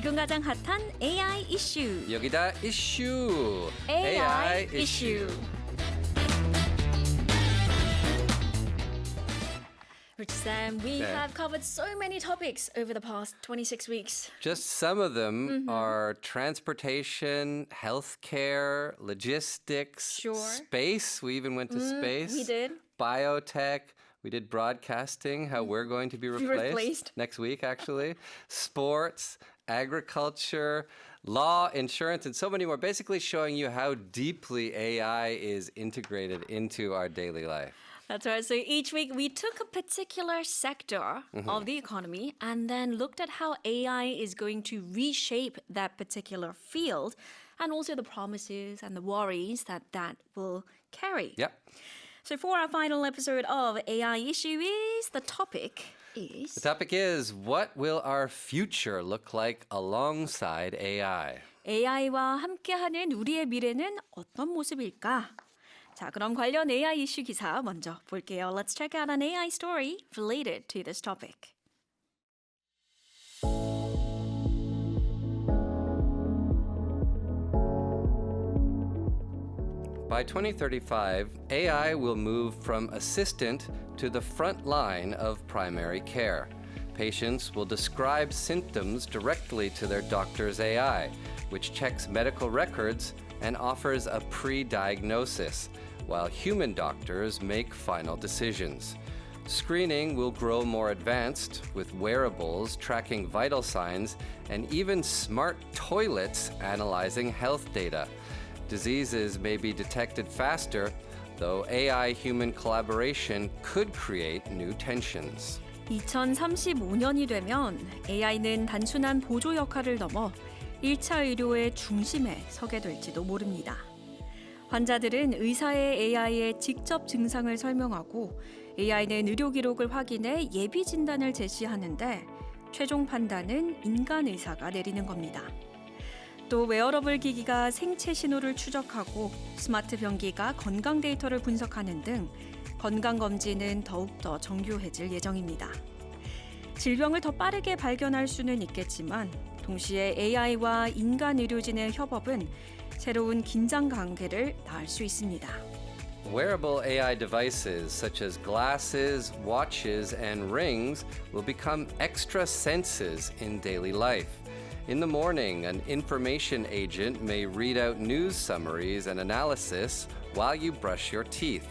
지금 가장 핫한 AI 이슈. 여기다 이슈. AI 이슈. Rich Sam, we 네. have covered so many topics over the past 26 weeks. Just some of them are transportation, healthcare, logistics, Sure. space. We even went to space. we did. Biotech. We did broadcasting, how we're going to be replaced next week, actually. Sports, agriculture, law, insurance, and so many more. Basically showing you how deeply AI is integrated into our daily life. That's right. So each week we took a particular sector of the economy and then looked at how AI is going to reshape that particular field and also the promises and the worries that that will carry. Yep. So for our final episode of AI Issue the topic is... The topic is, what will our future look like alongside AI? AI와 함께하는 우리의 미래는 어떤 모습일까? 자, 그럼 관련 AI 이슈 기사 먼저 볼게요. Let's check out an AI story related to this topic. By 2035, AI will move from assistant to the front line of primary care. Patients will describe symptoms directly to their doctor's AI, which checks medical records and offers a pre-diagnosis, while human doctors make final decisions. Screening will grow more advanced, with wearables tracking vital signs and even smart toilets analyzing health data. Diseases may be detected faster, though AI-human collaboration could create new tensions. 2035년이 되면 AI는 단순한 보조 역할을 넘어 1차 의료의 중심에 서게 될지도 모릅니다. 환자들은 의사의 AI에 직접 증상을 설명하고 AI는 의료 기록을 확인해 예비 진단을 제시하는데 최종 판단은 인간 의사가 내리는 겁니다. 또 웨어러블 기기가 생체 신호를 추적하고 스마트 변기가 건강 데이터를 분석하는 등 건강 검진은 더욱더 정교해질 예정입니다. 질병을 더 빠르게 발견할 수는 있겠지만 동시에 AI와 인간 의료진의 협업은 새로운 긴장 관계를 낳을 수 있습니다. Wearable AI devices such as glasses, watches, and rings will become extra senses in daily life. In the morning, an information agent may read out news summaries and analysis while you brush your teeth.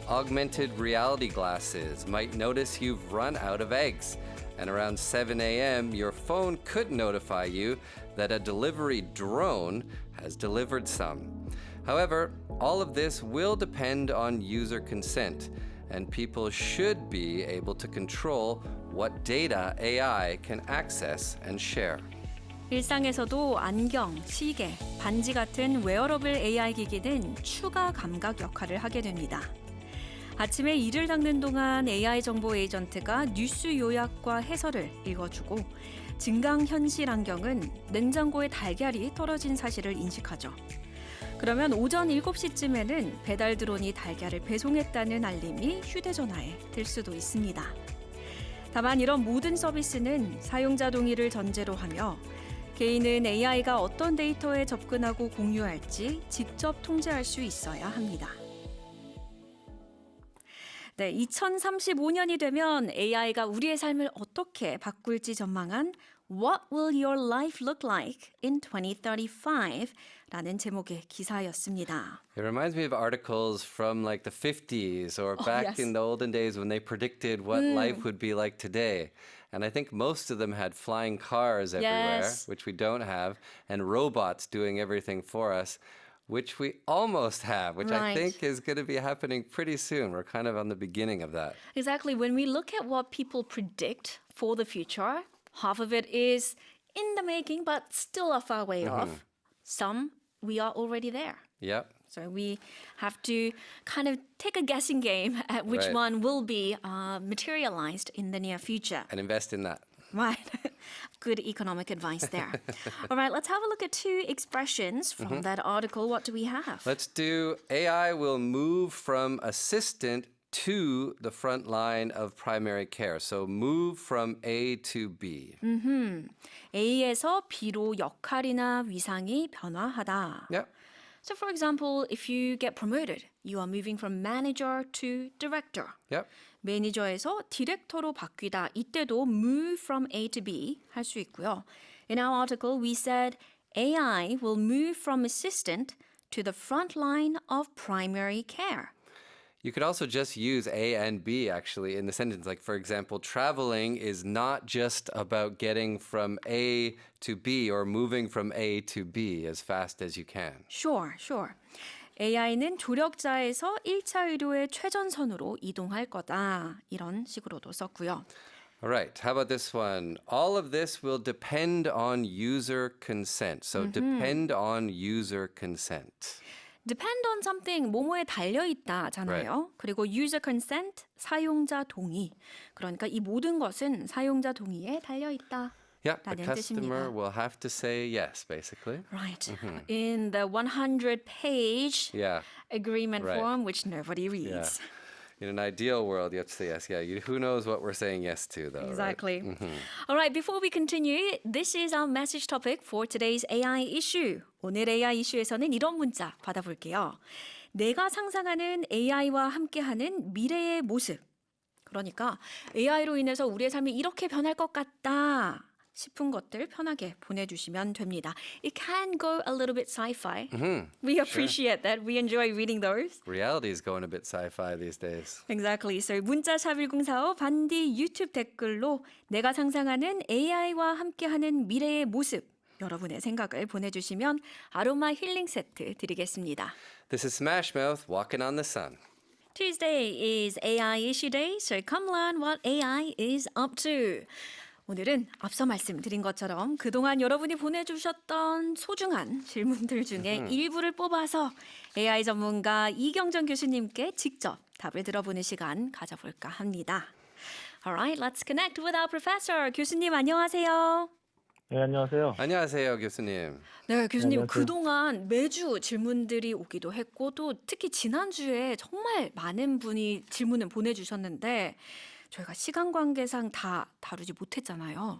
Augmented reality glasses might notice you've run out of eggs. And around 7 a.m., your phone could notify you that a delivery drone has delivered some. However, all of this will depend on user consent, and people should be able to control what data AI can access and share. 일상에서도 안경, 시계, 반지 같은 웨어러블 AI 기기는 추가 감각 역할을 하게 됩니다. 아침에 이를 닦는 동안 AI 정보 에이전트가 뉴스 요약과 해설을 읽어주고 증강현실 안경은 냉장고에 달걀이 떨어진 사실을 인식하죠. 그러면 오전 7시쯤에는 배달 드론이 달걀을 배송했다는 알림이 휴대전화에 들 수도 있습니다. 다만 이런 모든 서비스는 사용자 동의를 전제로 하며 개인은 AI가 어떤 데이터에 접근하고 공유할지 직접 통제할 수 있어야 합니다. 네, 2035년이 되면 AI가 우리의 삶을 어떻게 바꿀지 전망한 What will your life look like in 2035? 라는 제목의 기사였습니다. It reminds me of articles from like the 50s or back in the olden days when they predicted what life would be like today. And I think most of them had flying cars everywhere, which we don't have, and robots doing everything for us, which we almost have, which I think is going to be happening pretty soon. We're kind of on the beginning of that. Exactly. When we look at what people predict for the future, half of it is in the making, but still a far way off. Some, we are already there. Yep. So we have to kind of take a guessing game at which one will be materialized in the near future. And invest in that. Right. Good economic advice there. All right, let's have a look at two expressions from that article. What do we have? Let's do AI will move from assistant to the front line of primary care. So move from A to B. A에서 B로 역할이나 위상이 변화하다. Yep. So for example, if you get promoted, you are moving from manager to director. Yep. 매니저에서 디렉터로 바뀌다. 이때도 move from A to B 할 수 있고요. In our article, we said AI will move from assistant to the front line of primary care. You could also just use A and B actually in the sentence. Like, for example, traveling is not just about getting from A to B or moving from A to B as fast as you can. Sure. AI는 조력자에서 1차 의료의 최전선으로 이동할 거다. 이런 식으로도 썼고요. All right. How about this one? All of this will depend on user consent. So depend on user consent. Depend on something, 뭐뭐에 달려있다잖아요. 그리고 user consent, 사용자 동의. 그러니까 이 모든 것은 사용자 동의에 달려있다. Yeah, the 라는 customer 뜻입니다. will have to say yes, basically. Right. In the 100-page Yeah. agreement Right. form, which nobody Yeah. reads. In an ideal world, you have to say yes. Yeah. Who knows what we're saying yes to, though? Exactly. Right? All right, before we continue, this is our message topic for today's AI issue. 오늘 AI 이슈에서는 이런 문자 받아볼게요. 내가 상상하는 AI와 함께하는 미래의 모습. 그러니까 AI로 인해서 우리의 삶이 이렇게 변할 것 같다 싶은 것들 편하게 보내주시면 됩니다. It can go a little bit sci-fi. We appreciate that. We enjoy reading those. Reality is going a bit sci-fi these days. Exactly. So 문자샵 1045 반디 유튜브 댓글로 내가 상상하는 AI와 함께하는 미래의 모습 여러분의 생각을 보내주시면 아로마 힐링 세트 드리겠습니다. This is Smash Mouth walking on the sun. Tuesday is AI issue day, so come learn what AI is up to. 오늘은 앞서 말씀드린 것처럼 그동안 여러분이 보내주셨던 소중한 질문들 중에 일부를 뽑아서 AI 전문가 이경정 교수님께 직접 답을 들어보는 시간 가져볼까 합니다. Alright, let's connect with our professor. 교수님 안녕하세요. 네, 안녕하세요. 안녕하세요, 교수님. 네, 교수님 안녕하세요. 그동안 매주 질문들이 오기도 했고 또 특히 지난주에 정말 많은 분이 질문을 보내주셨는데 저희가 시간 관계상 다 다루지 못했잖아요.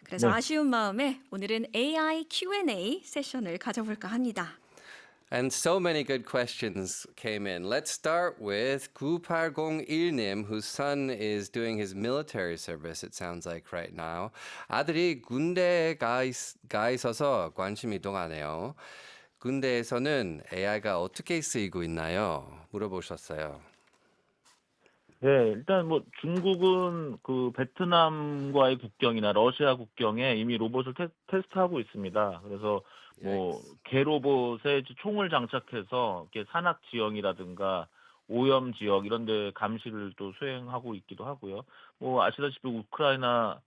그래서 네. 아쉬운 마음에 오늘은 AI Q&A 세션을 가져볼까 합니다. And so many good questions came in. Let's start with 9801님, whose son is doing his military service, it sounds like right now. 아들이 군대에 가 있어서 관심 이동하네요. 군대에서는 AI가 어떻게 쓰이고 있나요? 물어보셨어요. 네, 일단 뭐 중국은 그 베트남과의 국경이나 러시아 국경에 이미 로봇을 테스트하고 있습니다. 그래서 뭐 개로봇에 이제 총을 장착해서 이렇게 산악 지형이라든가 오염 지역 이런 데 감시를 또 수행하고 있기도 하고요. 뭐 아시다시피 우크라이나와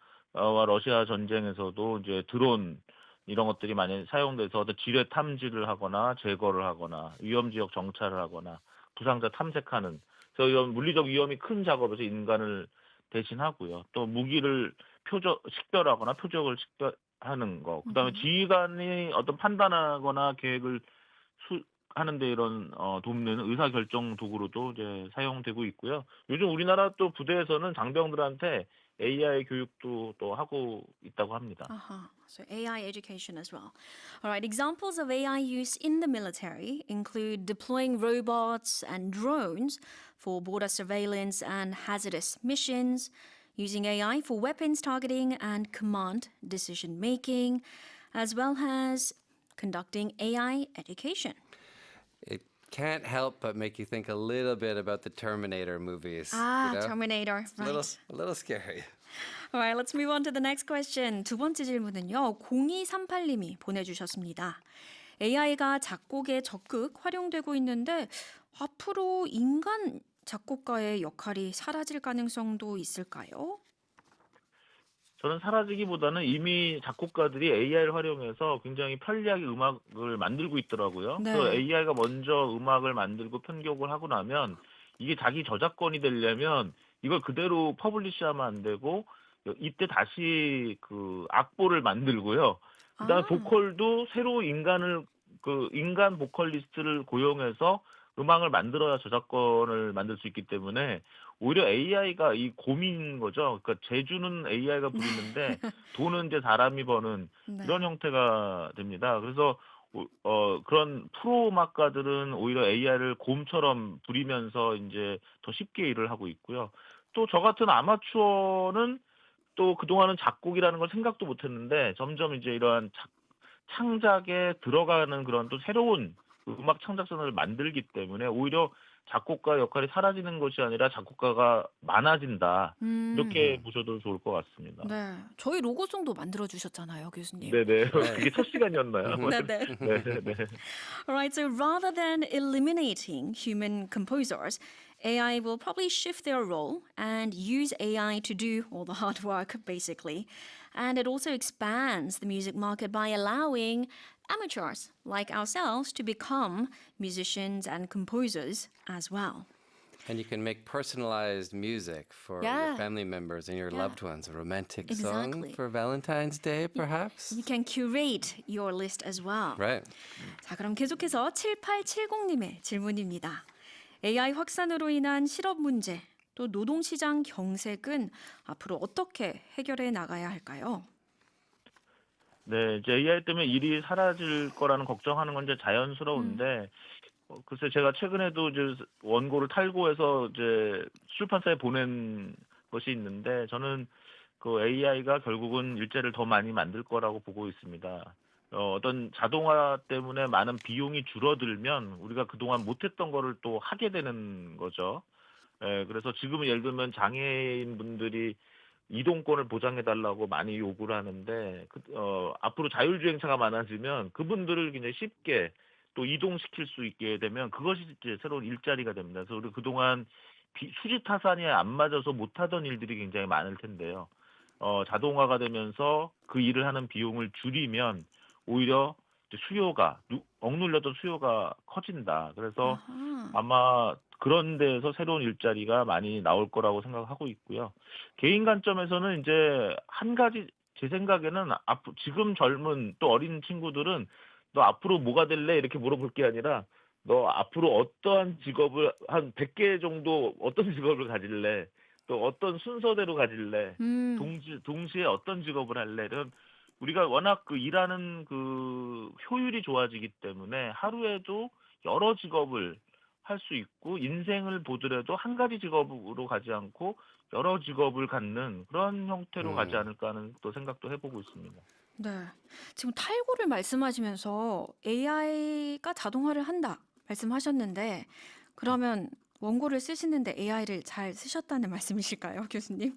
러시아 전쟁에서도 이제 드론 이런 것들이 많이 사용돼서 어떤 지뢰 탐지를 하거나 제거를 하거나 위험 지역 정찰을 하거나 부상자 탐색하는 그래서 이런 물리적 위험이 큰 작업에서 인간을 대신하고요. 또 무기를 식별하거나 표적을 식별하는 거. 그다음에 지휘관이 어떤 판단하거나 계획을 하는데 이런 돕는 의사 결정 도구로도 이제 사용되고 있고요. 요즘 우리나라 또 부대에서는 장병들한테 AI 교육도 또 하고 있다고 합니다. So AI education as well. All right, examples of AI use in the military include deploying robots and drones for border surveillance and hazardous missions, using AI for weapons targeting and command decision making, as well as conducting AI education. It can't help but make you think a little bit about the Terminator movies. Terminator. Right. A little scary. All right, let's move on to the next question. 두 번째 질문은요. 0238님이 보내주셨습니다. AI가 작곡에 적극 활용되고 있는데 앞으로 인간 작곡가의 역할이 사라질 가능성도 있을까요? 저는 사라지기보다는 이미 작곡가들이 AI를 활용해서 굉장히 편리하게 음악을 만들고 있더라고요. 네. 그래서 AI가 먼저 음악을 만들고 편곡을 하고 나면 이게 자기 저작권이 되려면 이걸 그대로 퍼블리시하면 안 되고 이때 다시 그 악보를 만들고요. 그다음에 보컬도 새로 인간 보컬리스트를 고용해서 음악을 만들어야 저작권을 만들 수 있기 때문에 오히려 AI가 이 곰인 거죠. 그러니까 재주는 AI가 부리는데 돈은 이제 사람이 버는 이런 네. 형태가 됩니다. 그래서 그런 프로 음악가들은 오히려 AI를 곰처럼 부리면서 이제 더 쉽게 일을 하고 있고요. 또 저 같은 아마추어는 또 그동안은 작곡이라는 걸 생각도 못 했는데 점점 이제 이러한 창작에 들어가는 그런 또 새로운 그 음악 창작선을 만들기 때문에 오히려 작곡가 역할이 사라지는 것이 아니라 작곡가가 많아진다. 음. 이렇게 보셔도 좋을 것 같습니다. 네. 저희 로고송도 만들어 주셨잖아요, 교수님. 네네. Right. 그게 첫 시간이었나요? Mhm. 네네. 네네네. All right, so rather than eliminating human composers, AI will probably shift their role and use AI to do all the hard work, basically. And it also expands the music market by allowing amateurs like ourselves to become musicians and composers as well. And you can make personalized music for your Yeah. family members and your Yeah. loved ones. A romantic song Exactly. for Valentine's Day, perhaps? You can curate your list as well. Right. 자, 그럼 계속해서 7870님의 질문입니다. AI 확산으로 인한 실업 문제, 또 노동시장 경색은 앞으로 어떻게 해결해 나가야 할까요? 네, 이제 AI 때문에 일이 사라질 거라는 걱정하는 건 이제 자연스러운데, 글쎄 제가 최근에도 이제 원고를 탈고해서 이제 출판사에 보낸 것이 있는데, 저는 그 AI가 결국은 일자리를 더 많이 만들 거라고 보고 있습니다. 어떤 자동화 때문에 많은 비용이 줄어들면 우리가 그동안 못했던 거를 또 하게 되는 거죠. 예, 그래서 지금은 예를 들면 장애인 분들이 이동권을 보장해 달라고 많이 요구를 하는데 앞으로 자율주행차가 많아지면 그분들을 굉장히 쉽게 또 이동시킬 수 있게 되면 그것이 이제 새로운 일자리가 됩니다. 그래서 우리 그동안 수지 타산이 안 맞아서 못하던 일들이 굉장히 많을 텐데요. 자동화가 되면서 그 일을 하는 비용을 줄이면 오히려 이제 억눌렸던 수요가 커진다. 그래서 아하. 아마 그런 데에서 새로운 일자리가 많이 나올 거라고 생각하고 있고요. 개인 관점에서는 이제 한 가지 제 생각에는 지금 젊은 또 어린 친구들은 너 앞으로 뭐가 될래? 이렇게 물어볼 게 아니라 너 앞으로 어떠한 직업을 한 100개 정도 어떤 직업을 가질래? 또 어떤 순서대로 가질래? 음. 동시에 어떤 직업을 할래? 이런 우리가 워낙 그 일하는 그 효율이 좋아지기 때문에 하루에도 여러 직업을 할 수 있고 인생을 보더라도 한 가지 직업으로 가지 않고 여러 직업을 갖는 그런 형태로 가지 않을까 하는 또 생각도 해보고 있습니다. 네. 지금 탈고를 말씀하시면서 AI가 자동화를 한다 말씀하셨는데 그러면 원고를 쓰시는데 AI를 잘 쓰셨다는 말씀이실까요, 교수님?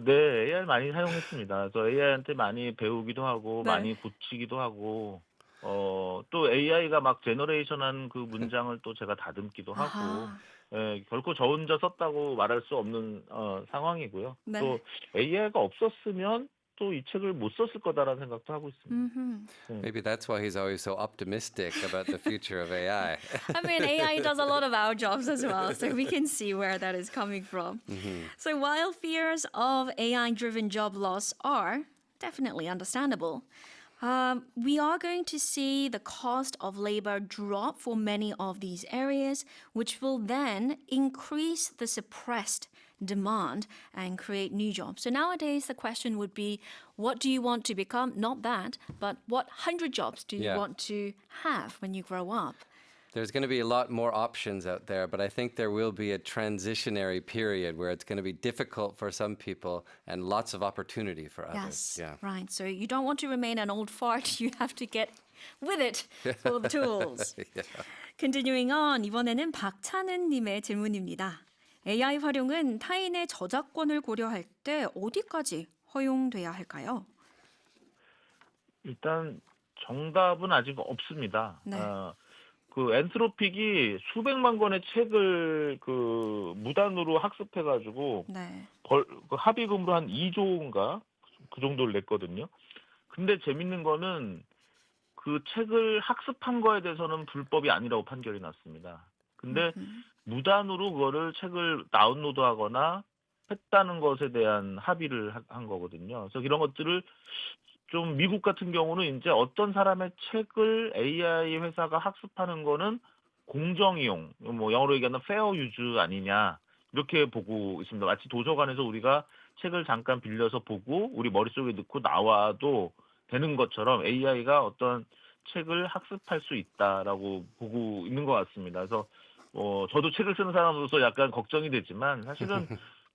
네, AI 많이 사용했습니다. 그래서 AI한테 많이 배우기도 하고 네. 많이 고치기도 하고 또 AI가 막 제너레이션한 그 문장을 또 제가 다듬기도 하고 아하. 결코 저 혼자 썼다고 말할 수 없는 상황이고요. 네. 또 AI가 없었으면 또 이 책을 못 썼을 거다라는 생각도 하고 있습니다. 음흠. Maybe that's why he's always so optimistic about the future of AI. I mean, AI does a lot of our jobs as well, so we can see where that is coming from. So while fears of AI-driven job loss are definitely understandable, we are going to see the cost of labor drop for many of these areas, which will then increase the suppressed demand and create new jobs. So nowadays, the question would be, what do you want to become? Not that, but what 100 jobs do you Yeah. want to have when you grow up? There's going to be a lot more options out there, but I think there will be a transitionary period where it's going to be difficult for some people and lots of opportunity for others. Yes, Yeah. right. So you don't want to remain an old fart. You have to get with it for the tools. Continuing on, 이번에는 박찬은님의 질문입니다. AI 활용은 타인의 저작권을 고려할 때 어디까지 허용돼야 할까요? 일단 정답은 아직 없습니다. 네. 그 엔트로픽이 수백만 권의 책을 그 무단으로 학습해가지고 네. 그 합의금으로 한 2조인가 그 정도를 냈거든요. 근데 재밌는 거는 그 책을 학습한 거에 대해서는 불법이 아니라고 판결이 났습니다. 근데 무단으로 그거를 책을 다운로드하거나 했다는 것에 대한 합의를 한 거거든요. 그래서 이런 것들을 좀 미국 같은 경우는 이제 어떤 사람의 책을 AI 회사가 학습하는 거는 공정 이용, 뭐 영어로 얘기하는 페어 유즈 아니냐 이렇게 보고 있습니다. 마치 도서관에서 우리가 책을 잠깐 빌려서 보고 우리 머릿속에 넣고 나와도 되는 것처럼 AI가 어떤 책을 학습할 수 있다라고 보고 있는 것 같습니다. 그래서 저도 책을 쓰는 사람으로서 약간 걱정이 되지만 사실은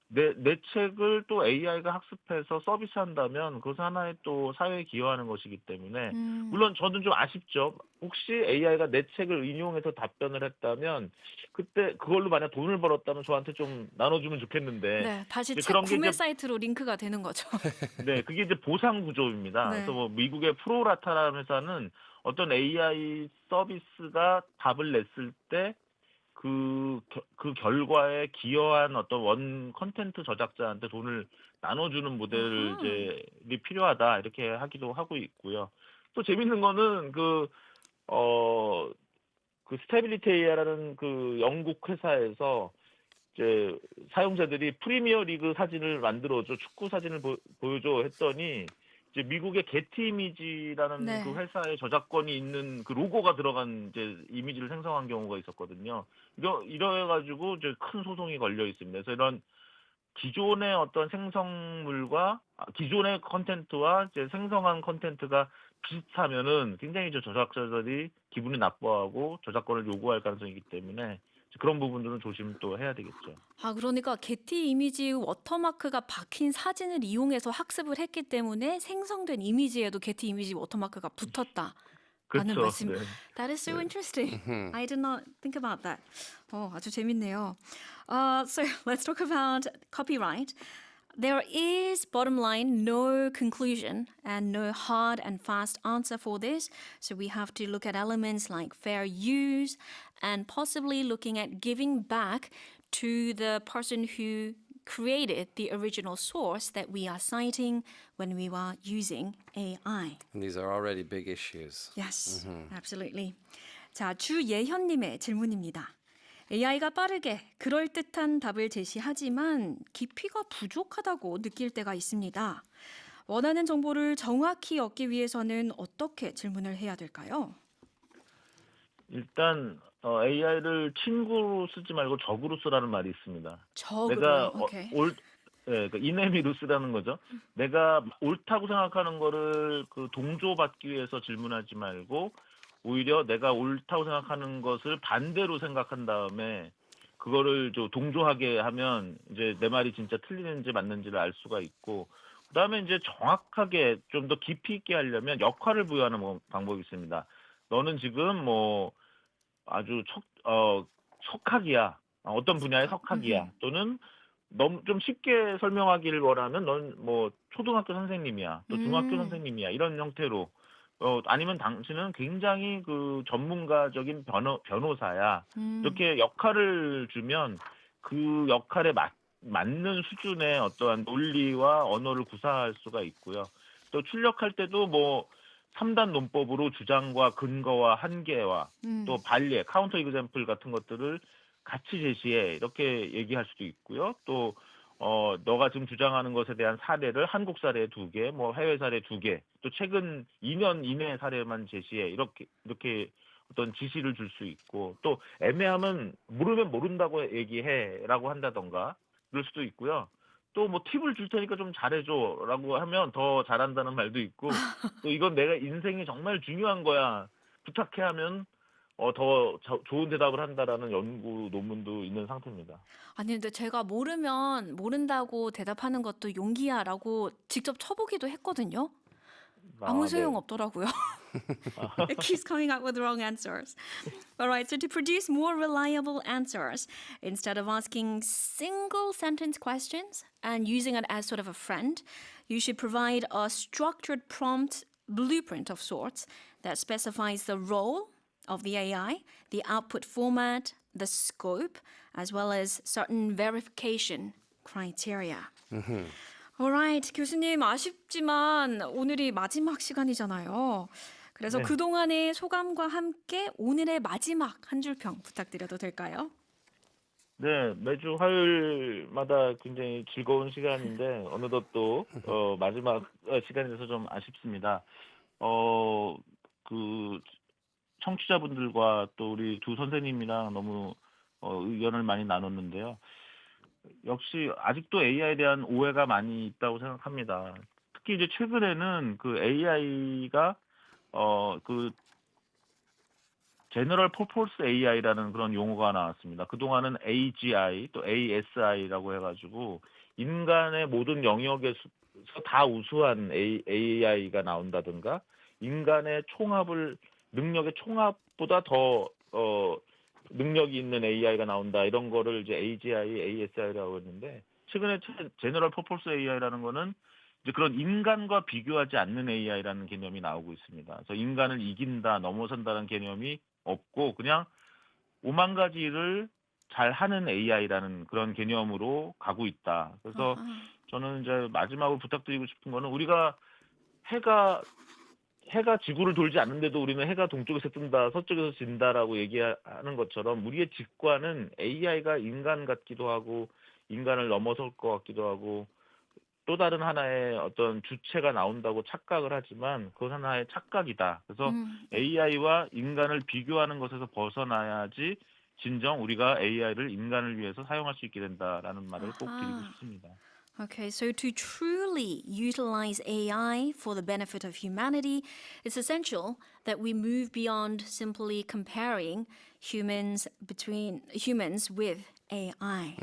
내 책을 또 AI가 학습해서 서비스한다면 그것은 하나의 또 사회에 기여하는 것이기 때문에 물론 저는 좀 아쉽죠. 혹시 AI가 내 책을 인용해서 답변을 했다면 그때 그걸로 만약 돈을 벌었다면 저한테 좀 나눠주면 좋겠는데 네, 다시 이제 책 그런 게 구매 이제 사이트로 링크가 되는 거죠. 네, 그게 이제 보상 구조입니다. 네. 그래서 뭐 미국의 프로라타라는 회사는 어떤 AI 서비스가 답을 냈을 때 그 결과에 기여한 어떤 원 컨텐츠 저작자한테 돈을 나눠주는 모델을 아하. 이제 필요하다 이렇게 하기도 하고 있고요. 또 재밌는 거는 그 스테빌리티 AI라는 그 영국 회사에서 이제 사용자들이 프리미어 리그 사진을 만들어줘, 축구 사진을 보여줘 했더니 이제 미국의 게티 이미지라는 네. 그 회사의 저작권이 있는 그 로고가 들어간 이제 이미지를 생성한 경우가 있었거든요. 이래가지고 이제 큰 소송이 걸려 있습니다. 그래서 이런 기존의 어떤 기존의 컨텐츠와 이제 생성한 컨텐츠가 비슷하면은 굉장히 이제 저작자들이 기분이 나빠하고 저작권을 요구할 가능성이 있기 때문에 그런 부분들은 조심 또 해야 되겠죠. 아, 그러니까 게티 이미지 워터마크가 박힌 사진을 이용해서 학습을 했기 때문에 생성된 이미지에도 게티 이미지 워터마크가 붙었다. 라는 그렇죠. 말씀. 네. That is so 네. interesting. I did not think about that. 아주 재밌네요. So let's talk about copyright. There is, bottom line, no conclusion and no hard and fast answer for this. So we have to look at elements like fair use and possibly looking at giving back to the person who created the original source that we are citing when we are using AI. And these are already big issues. Yes, absolutely. 자, 주예현님의 질문입니다. AI가 빠르게 그럴듯한 답을 제시하지만 깊이가 부족하다고 느낄 때가 있습니다. 원하는 정보를 정확히 얻기 위해서는 어떻게 질문을 해야 될까요? 일단 AI를 친구로 쓰지 말고 적으로 쓰라는 말이 있습니다. 적으로요. 오케이. 그러니까 이네미로 쓰라는 거죠. 내가 옳다고 생각하는 거를 그 동조받기 위해서 질문하지 말고 오히려 내가 옳다고 생각하는 것을 반대로 생각한 다음에 그거를 좀 동조하게 하면 이제 내 말이 진짜 틀리는지 맞는지를 알 수가 있고 그다음에 이제 정확하게 좀 더 깊이 있게 하려면 역할을 부여하는 방법이 있습니다. 너는 지금 뭐 아주 석학이야. 어떤 분야의 석학이야. 또는 너무 좀 쉽게 설명하기를 원하면 넌 뭐 초등학교 선생님이야. 또 중학교 선생님이야. 이런 형태로 아니면 당신은 굉장히 그 전문가적인 변호사야. 이렇게 역할을 주면 그 역할에 맞는 수준의 어떠한 논리와 언어를 구사할 수가 있고요. 또 출력할 때도 뭐 3단 논법으로 주장과 근거와 한계와 또 반례, 카운터 이그젬플 같은 것들을 같이 제시해 이렇게 얘기할 수도 있고요. 또 너가 지금 주장하는 것에 대한 사례를 한국 사례 2개, 뭐 해외 사례 2개, 또 최근 2년 이내 사례만 제시해 이렇게 어떤 지시를 줄 수 있고 또 애매하면 모르면 모른다고 얘기해라고 한다던가 그럴 수도 있고요. 또 뭐 팁을 줄 테니까 좀 잘해줘라고 하면 더 잘한다는 말도 있고 또 이건 내가 인생이 정말 중요한 거야 부탁해 하면 더 좋은 대답을 한다라는 연구 논문도 있는 상태입니다. 아니, 근데 제가 모르면 모른다고 대답하는 것도 용기야라고 직접 쳐보기도 했거든요. 아무 소용 없더라고요. It keeps coming up with wrong answers. All right, so to produce more reliable answers, instead of asking single sentence questions and using it as sort of a friend, you should provide a structured prompt blueprint of sorts that specifies the role of the AI, the output format, the scope, as well as certain verification criteria. Alright, 교수님 아쉽지만 오늘이 마지막 시간이잖아요. 그래서 네. 그동안의 소감과 함께 오늘의 마지막 한 줄 평 부탁드려도 될까요? 네, 매주 화요일마다 굉장히 즐거운 시간인데 어느덧 또 마지막 시간이 돼서 좀 아쉽습니다. 그 청취자분들과 또 우리 두 선생님이랑 너무 의견을 많이 나눴는데요. 역시 아직도 AI에 대한 오해가 많이 있다고 생각합니다. 특히 이제 최근에는 그 AI가 그 제너럴 퍼포스 AI라는 그런 용어가 나왔습니다. 그동안은 AGI 또 ASI라고 해가지고 인간의 모든 영역에서 다 우수한 AI가 나온다든가 인간의 능력의 총합보다 더 능력이 있는 AI가 나온다 이런 거를 이제 AGI, ASI라고 했는데 최근에 제너럴 퍼포스 AI라는 거는 이제 그런 인간과 비교하지 않는 AI라는 개념이 나오고 있습니다. 그래서 인간을 이긴다, 넘어선다는 개념이 없고 그냥 오만 가지 일을 잘 하는 AI라는 그런 개념으로 가고 있다. 그래서 아하. 저는 이제 마지막으로 부탁드리고 싶은 거는 우리가 해가 지구를 돌지 않는데도 우리는 해가 동쪽에서 뜬다, 서쪽에서 진다라고 얘기하는 것처럼 우리의 직관은 AI가 인간 같기도 하고 인간을 넘어설 것 같기도 하고 또 다른 하나의 어떤 주체가 나온다고 착각을 하지만 그건 하나의 착각이다. 그래서 네. AI와 인간을 비교하는 것에서 벗어나야지 진정 우리가 AI를 인간을 위해서 사용할 수 있게 된다라는 말을 꼭 드리고 아하. 싶습니다. Okay, so to truly utilize AI for the benefit of humanity, it's essential that we move beyond simply comparing humans with AI.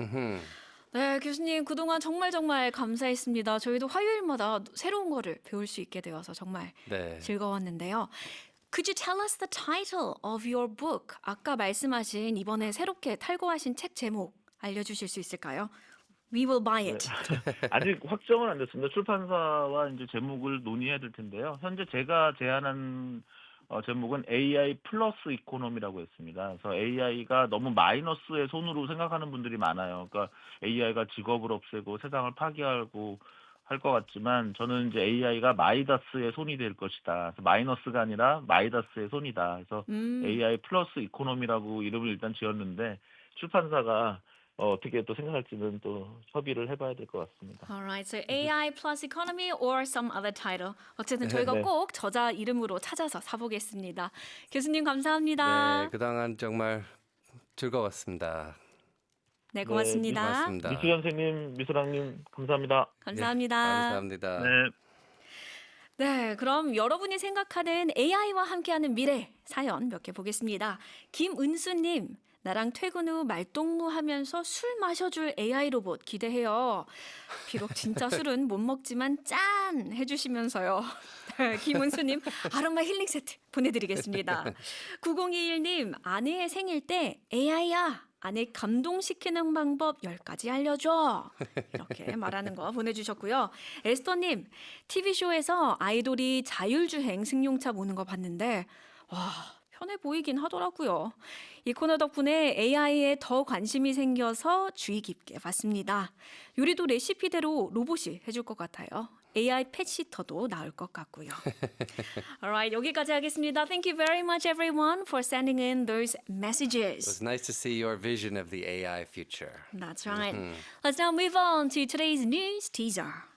네, 교수님 그동안 정말 감사했습니다. 저희도 화요일마다 새로운 거를 배울 수 있게 되어서 정말 네. 즐거웠는데요. Could you tell us the title of your book? 아까 말씀하신 이번에 새롭게 탈고하신 책 제목 알려주실 수 있을까요? We will buy it. 아직 확정은 안 됐습니다. 출판사와 이제 제목을 논의해야 될 텐데요. 현재 제가 제안한 제목은 AI 플러스 이코노미라고 했습니다. 그래서 AI가 너무 마이너스의 손으로 생각하는 분들이 많아요. 그러니까 AI가 직업을 없애고 세상을 파괴하고 할 것 같지만 저는 이제 AI가 마이다스의 손이 될 것이다. 그래서 마이너스가 아니라 마이다스의 손이다. 그래서 AI 플러스 이코노미라고 이름을 일단 지었는데 출판사가 어떻게 또 생각할지는 또 협의를 해봐야 될 것 같습니다. Alright, so AI plus economy or some other title. 어쨌든 저희가 네. 꼭 저자 이름으로 찾아서 사보겠습니다. 교수님 감사합니다. 네, 그동안 정말 즐거웠습니다. 네, 고맙습니다. 고맙습니다. 미수 선생님, 미수랑님 감사합니다. 감사합니다. 감사합니다. 네. 네, 그럼 여러분이 생각하는 AI와 함께하는 미래 사연 몇 개 보겠습니다. 김은수님, 나랑 퇴근 후 말동무하면서 술 마셔줄 AI 로봇 기대해요. 비록 진짜 술은 못 먹지만 짠 해주시면서요. 네, 김은수님, 아로마 힐링 세트 보내드리겠습니다. 9021님, 아내의 생일 때 AI야. 아내 감동시키는 방법 10가지 알려줘. 이렇게 말하는 거 보내주셨고요. 에스터님, TV쇼에서 아이돌이 자율주행 승용차 모는 거 봤는데 와, 편해 보이긴 하더라고요. 이 코너 덕분에 AI에 더 관심이 생겨서 주의 깊게 봤습니다. 요리도 레시피대로 로봇이 해줄 것 같아요. AI 펫시터도 나올 것 같고요. Alright, 여기까지 하겠습니다. Thank you very much everyone for sending in those It was messages. nice to see your vision of the AI future. That's right. Let's now move on to today's news teaser.